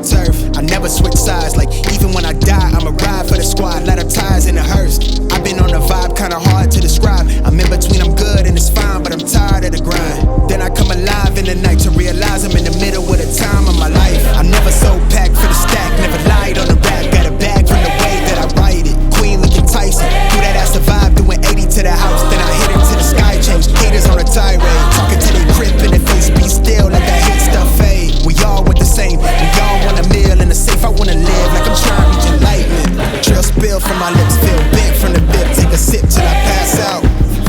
turf. I never switch sides, like even when I die, I'ma ride for the squad. Let her ties in the hearse. I've been on the vibe, kinda hard to describe. I'm in between, I'm good and it's fine, but I'm tired of the grind. Then I come alive in the night to realize I'm in the middle of the time of my life. I never so packed for the stack, never lied on the rap. Got a bag from the way that I write it. Queen looking Tyson, do that ass survive, doing 80 to the house. Then I hit her to the sky change. Haters on a tirade, talking to their crib in the face. Be still, let that hit stuff fade. We all want the same, we all want a meal in the safe. I wanna live like I'm trying to reach enlightenment. Trail spill from my lips, feel big from the bib. Take a sip till I pass out.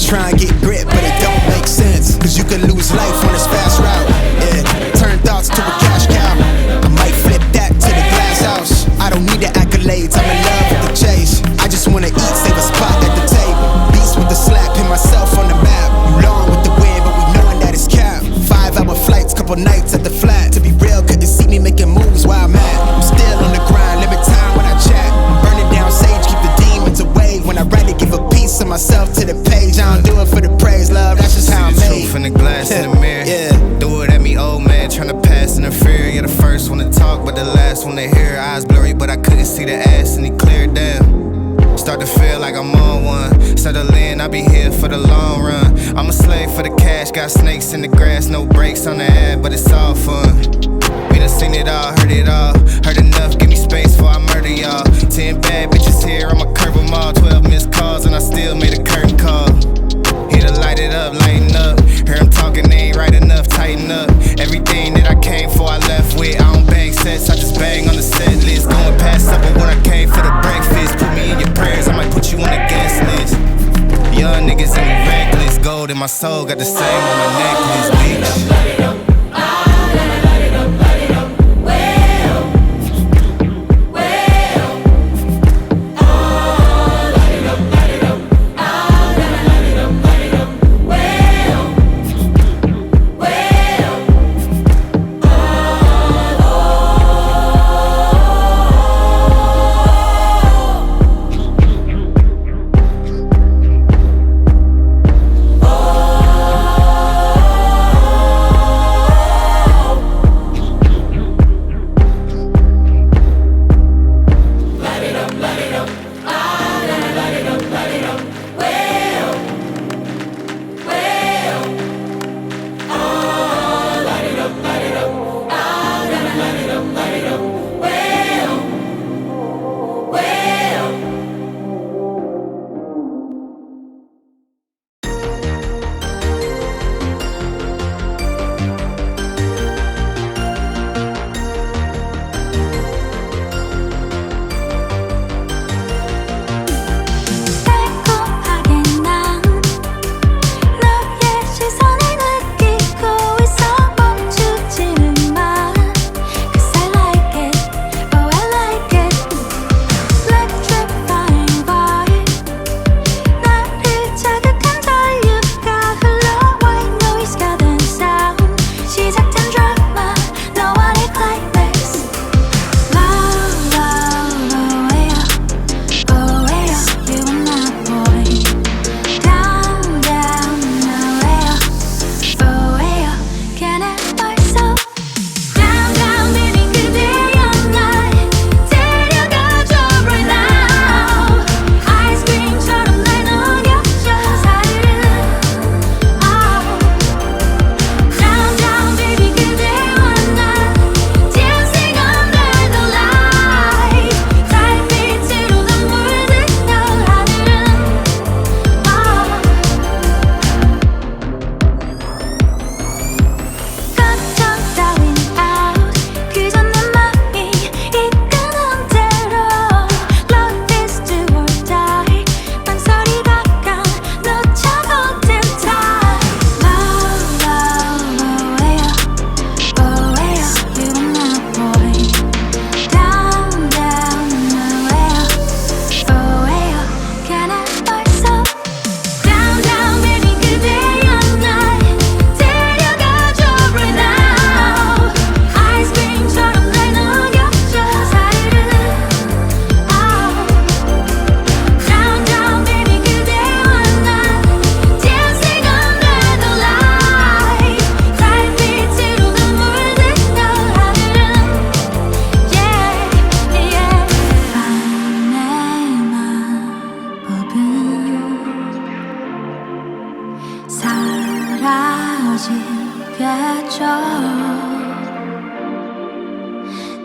Try and get grit, but it don't make sense, cause you could lose life on this fast route. Yeah, turn thoughts to a cash cow. I might flip that to the glass house. I don't need the accolades, I'm in love with the chase. I just wanna eat, save a spot at the table. Beast with the slap, pin myself on the map. You long with the wind, but we knowing that it's cap. 5-hour flights, couple nights at the flat. To be real, couldn't see me making moves while I'm at. I'm still on the grind, limit time when I chat. I'm burning down sage, keep the demons away. When I write it, give a piece of myself to the page. I don't do it for the praise, love, that's just how I'm made. See the truth in the glass in the mirror. Yeah. Do it at me, old man, tryna pass in the fear. You're the first one to talk, but the last one to hear. Eyes blurry, but I couldn't see the ass, and he cleared down. Start to feel like I'm on one. Settle in, I'll be here for the long run. I'm a slave for the cash, got snakes in the grass. No brakes on the ad, but it's all fun. We done seen it all, heard it all. Heard enough, give me space before I murder y'all. 10 bad bitches here, I'ma curve them all. 12 missed calls, and I still made a curtain call. Here to light it up, lighten up. Hear him talking, they ain't right enough, tighten up. Everything that I came for, I left with. I don't bang sets, I just bang on the set list. Going past supper when I came for the breakfast. Put me in your prayers, I might put you on the guest list. Young niggas in me reckless. Gold in my soul, got the same on my necklace, bitch.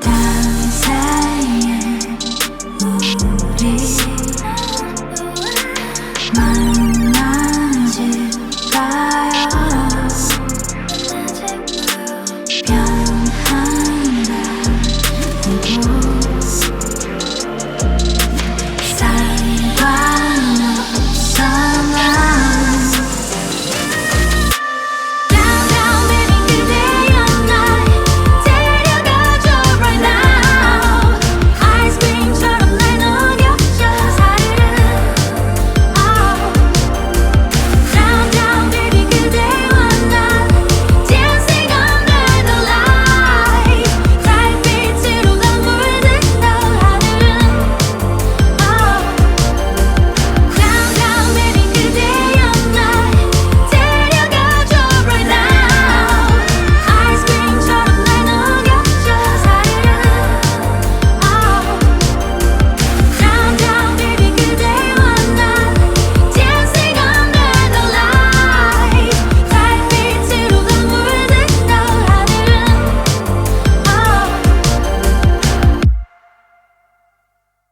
닿은 사이에 우리 만나질까요?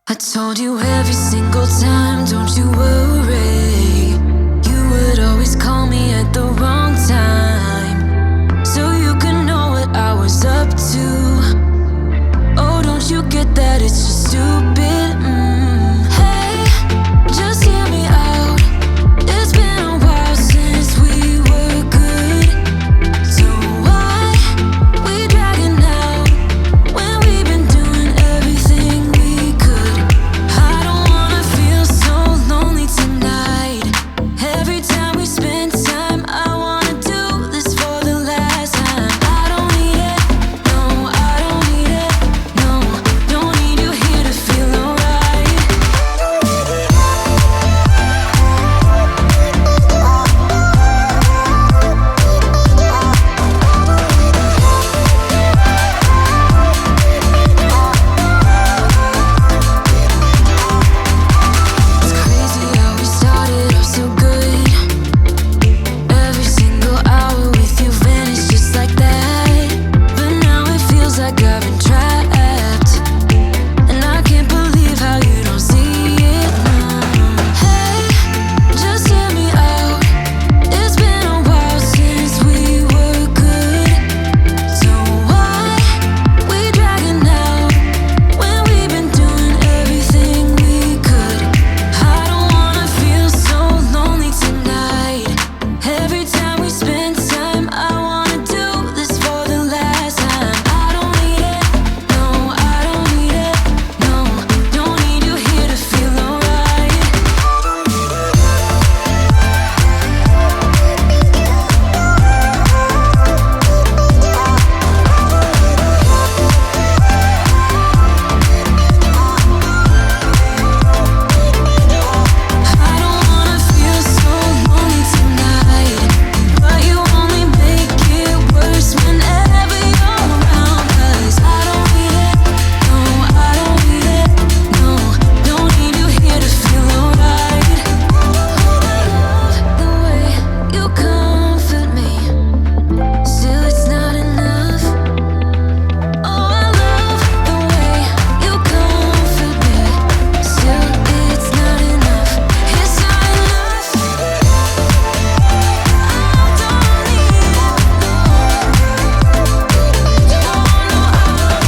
I told you every single time, don't you worry. You would always call me at the wrong time, so you could know what I was up to. Oh, don't you get that it's just stupid? Hey, just hear me out. It's been a while since we were good, so why we dragging out when we've been doing everything we could? I don't wanna feel so lonely tonight. Every time we spend time, I wanna do this for the last time. I don't need it, no, I don't need it, no. Don't need you here to feel alright. It's crazy how we started off so good. Every single hour with you vanished just like that. But now it feels like I've been trapped, and I can't believe how you don't see it. Hey, just hear me out. It's been a while since we were good, so why we dragging out when we've been doing everything we could? I don't wanna feel so lonely tonight. Every time we spend time, I wanna do this for the last time. I don't need it, no, I don't need it, no. Don't need you here to feel alright. I don't wanna feel so lonely tonight, but you only make it worse whenever you're around. 'Cause I don't need it, no, I don't need it, no. Don't need you here to feel alright. The way you comfort me, still it's not enough. Oh, I love the way you comfort me, still it's not enough. It's not enough. I don't need it, no. Oh, no, I don't need it. No,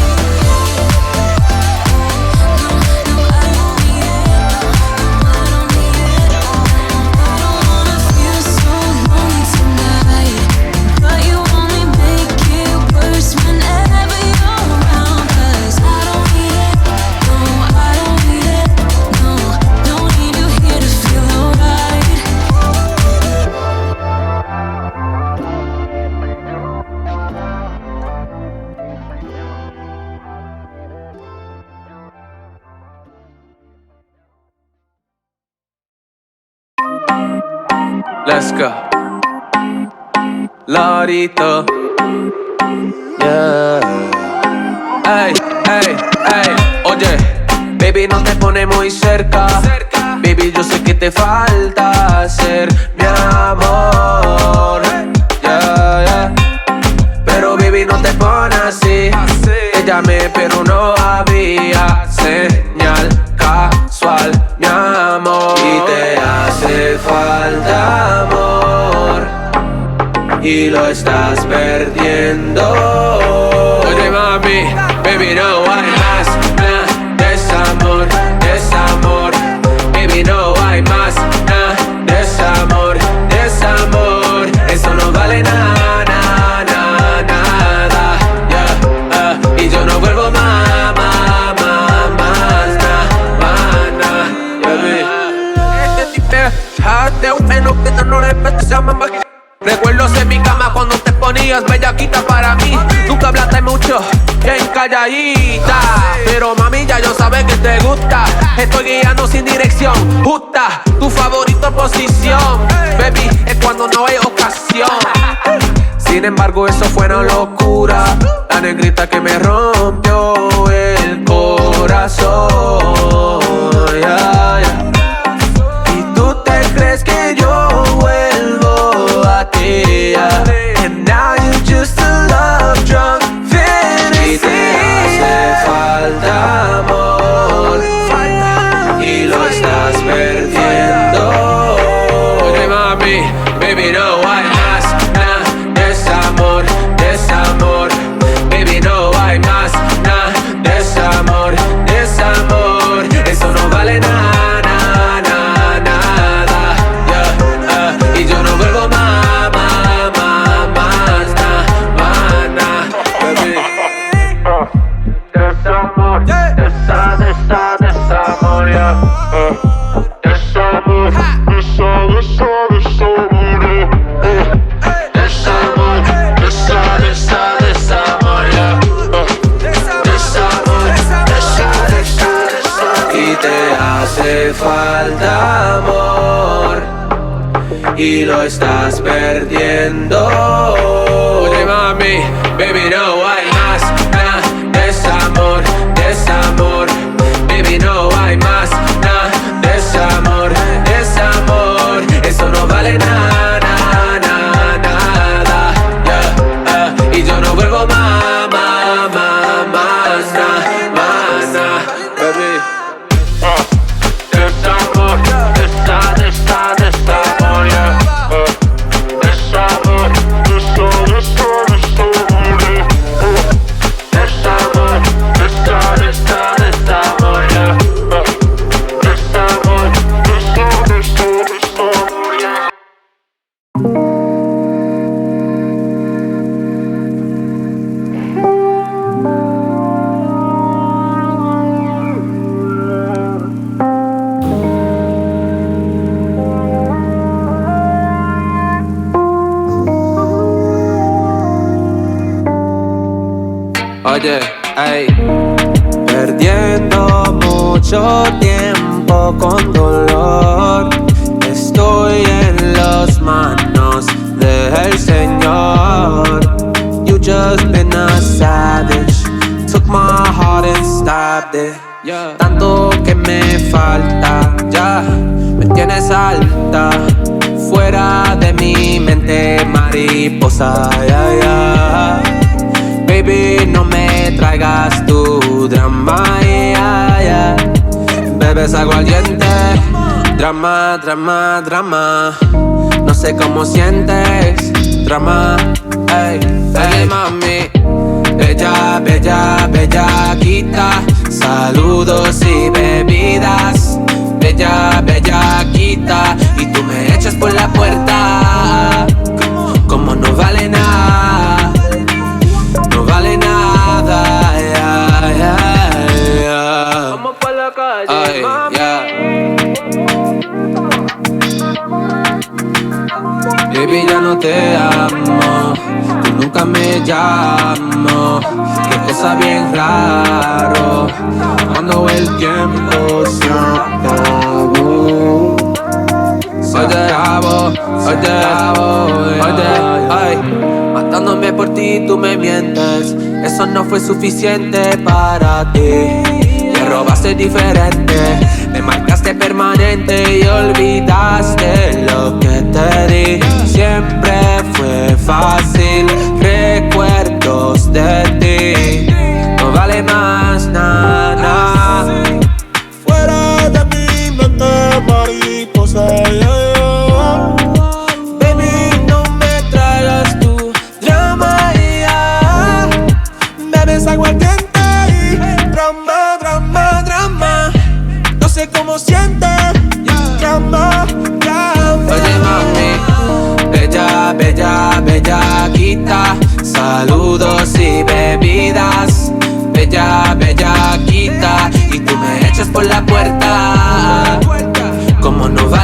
no, I don't need it. No, I don't need it. I don't wanna feel so lonely tonight, but you only make it worse whenever you're around. 'Cause I don't need it, no, I don't need it, no. Don't need you here to feel alright. Let's go. Lorito. Yeah. Ey, ey, ey. Oye, baby, no te pone muy cerca. Baby, yo sé que te falta ser mi amor. Yeah, yeah. Pero baby, no te pone así. Te llamé pero no había señal casual, mi amor. Y te hace falta amor y lo estás perdiendo. Oye mami, baby no hay más desamor, desamor. Baby no hay más desamor, desamor. Eso no vale nada, nada, nada, yeah, y yo no vuelvo más, recuerdos en mi cama cuando te ponías bellaquita para mí. Nunca hablaste mucho, bien calladita, pero mami ya yo sabes que te gusta. Estoy guiando sin dirección justa, tu favorita posición, baby, es cuando no hay ocasión. Sin embargo eso fue una locura, la negrita que me rompió el corazón, yeah, yeah. Y tú te crees que yo vuelvo a ti, yeah. And now you just a love drunk fantasy. Y te hace falta amor y lo estás perdiendo. Oye mami, baby no hay más desamor, desamor. Baby no hay más desamor, desamor. Eso no vale nada, nada, nada, yeah, y yo no vuelvo más, baby. Desamor, desamor, yeah. Desamor, y te hace falta amor y lo estás perdiendo. Oye mami, baby no hay más desamor, desamor. Baby no hay más desamor, desamor. Eso no vale nada, nada, nada, yeah, y yo no vuelvo más, baby. Desamor, desamor, yeah. Desamor, desamor, yeah. Oye, ey, perdiendo mucho tiempo con dolor. Estoy en las manos del Señor. You just been a savage, took my heart and stabbed it. Tanto que me falta, ya me tienes alta, fuera de mi mente mariposa, yeah, yeah. Baby, no me traigas tu drama, yeah, yeah. Bebes agua al diente, drama, drama, drama. No sé cómo sientes, drama, ey, ey, mami. Bella, bella, bellaquita, saludos y bebidas. Bella, bellaquita, y tú me echas por la puerta. Como no vale nada, no vale nada, yeah, yeah, yeah. Vamos pa' la calle, ay, mami, yeah. Baby, ya no te amo, tú nunca me llamo. Qué cosa bien raro, cuando el tiempo se acabó. Oye, ay, matándome por ti, tú me mientes. Eso no fue suficiente para ti. Me robaste diferente, me marcaste permanente y olvidaste lo que te di. Siempre fue fácil, recuerdos de ti. No invita. Saludos y bebidas, bella, bellaquita. Y tú me echas por la puerta, como no va